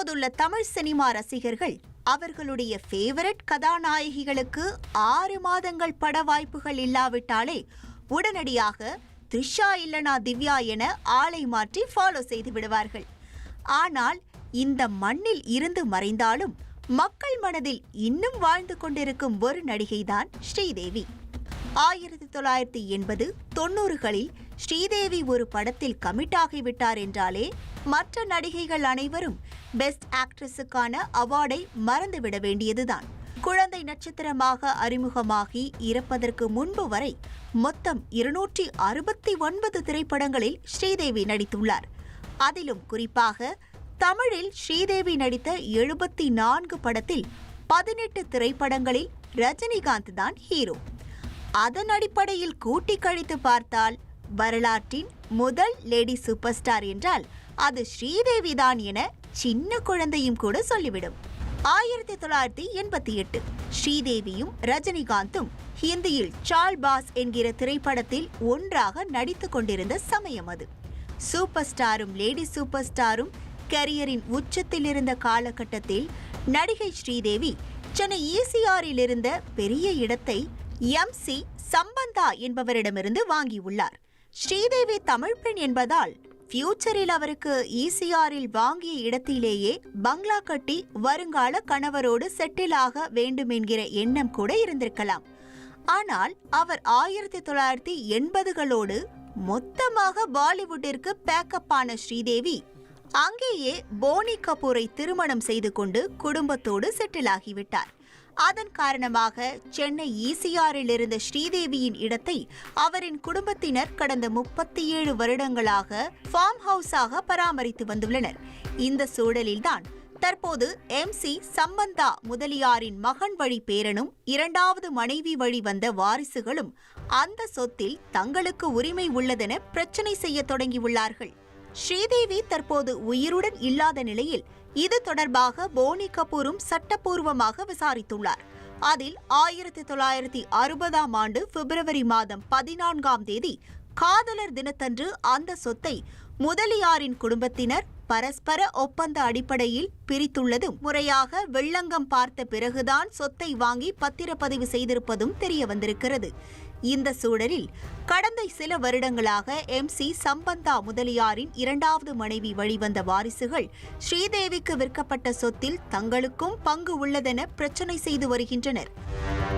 இப்போதுள்ள தமிழ் சினிமா ரசிகர்கள் அவர்களுடைய ஃபேவரட் கதாநாயகிகளுக்கு 6 மாதங்கள் பட வாய்ப்புகள் இல்லாவிட்டாலே உடனடியாக த்ரிஷா இல்லனா திவ்யா என ஆளை மாற்றி ஃபாலோ செய்து விடுவார்கள். ஆனால் இந்த மண்ணில் இருந்து மறைந்தாலும் மக்கள் மனதில் இன்னும் வாழ்ந்து கொண்டிருக்கும் ஒரு நடிகைதான் ஸ்ரீதேவி. 1980, 90களில் ஸ்ரீதேவி ஒரு படத்தில் கமிட் ஆகிவிட்டார் என்றாலே மற்ற நடிகைகள் அனைவரும் பெஸ்ட் ஆக்ட்ரஸுக்கான அவார்டை மறந்துவிட வேண்டியதுதான். குழந்தை நட்சத்திரமாக அறிமுகமாகி இறப்பதற்கு முன்பு வரை மொத்தம் 269 திரைப்படங்களில் ஸ்ரீதேவி நடித்துள்ளார். அதிலும் குறிப்பாக தமிழில் ஸ்ரீதேவி நடித்த 74 படத்தில் 18 திரைப்படங்களில் ரஜினிகாந்த் தான் ஹீரோ. அதன் அடிப்படையில் கூட்டி கழித்து பார்த்தால் வரலாற்றின் முதல் லேடி சூப்பர் ஸ்டார் என்றால் அது ஸ்ரீதேவி தான் என சின்ன குழந்தையும் கூட சொல்லிவிடும். 1988 ஸ்ரீதேவியும் ரஜினிகாந்தும் ஹிந்தியில் சால்பாஸ் என்கிற திரைப்படத்தில் ஒன்றாக நடித்துக் கொண்டிருந்த சமயம் அது. சூப்பர் ஸ்டாரும் லேடி சூப்பர் ஸ்டாரும் கரியரின் உச்சத்தில் இருந்த காலகட்டத்தில் நடிகை ஸ்ரீதேவி சென்னை ECRல் இருந்த பெரிய இடத்தை MC சம்பந்தா என்பவரிடமிருந்து வாங்கியுள்ளார். ஸ்ரீதேவி தமிழ் பெண் என்பதால் ஃபியூச்சரில் அவருக்கு ECRல் வாங்கிய இடத்திலேயே பங்களா கட்டி வருங்கால கணவரோடு செட்டில் ஆக வேண்டும் என்கிற எண்ணம் கூட இருந்திருக்கலாம். ஆனால் அவர் 1980களோடு மொத்தமாக பாலிவுட்டிற்கு பேக்கப் ஆன ஸ்ரீதேவி அங்கேயே போனி கபூரை திருமணம் செய்து கொண்டு குடும்பத்தோடு செட்டில் ஆகிவிட்டார். அதன் காரணமாக சென்னை ECRல் இருந்த ஸ்ரீதேவியின் இடத்தை அவரின் குடும்பத்தினர் கடந்த 37 வருடங்களாக ஃபார்ம் ஹவுஸாக பராமரித்து வந்துள்ளனர். இந்த சூழலில்தான் தற்போது MC சம்பந்தா முதலியாரின் மகன் வழி பேரனும் 2வது மனைவி வழி வந்த வாரிசுகளும் அந்த சொத்தில் தங்களுக்கு உரிமை உள்ளதென பிரச்சனை செய்ய தொடங்கியுள்ளார்கள். ஸ்ரீதேவி தற்போது உயிருடன் இல்லாத நிலையில் இது தொடர்பாக போனி கபூரும் சட்டப்பூர்வமாக விசாரித்துள்ளார். அதில் 1960ஆம் ஆண்டு பிப்ரவரி மாதம் 14ஆம் தேதி காதலர் தினத்தன்று அந்த சொத்தை முதலியாரின் குடும்பத்தினர் பரஸ்பர ஒப்பந்த அடிப்படையில் பிரித்துள்ளதும் முறையாக வெள்ளங்கம் பார்த்த பிறகுதான் சொத்தை வாங்கி பத்திரப்பதிவு செய்திருப்பதும் தெரிய வந்திருக்கிறது. இந்த சூழலில் கடந்த சில வருடங்களாக MC சம்பந்தா முதலியாரின் 2வது மனைவி வழிவந்த வாரிசுகள் ஸ்ரீதேவிக்கு விற்கப்பட்ட சொத்தில் தங்களுக்கும் பங்கு உள்ளதென பிரச்சனை செய்து வருகின்றனர்.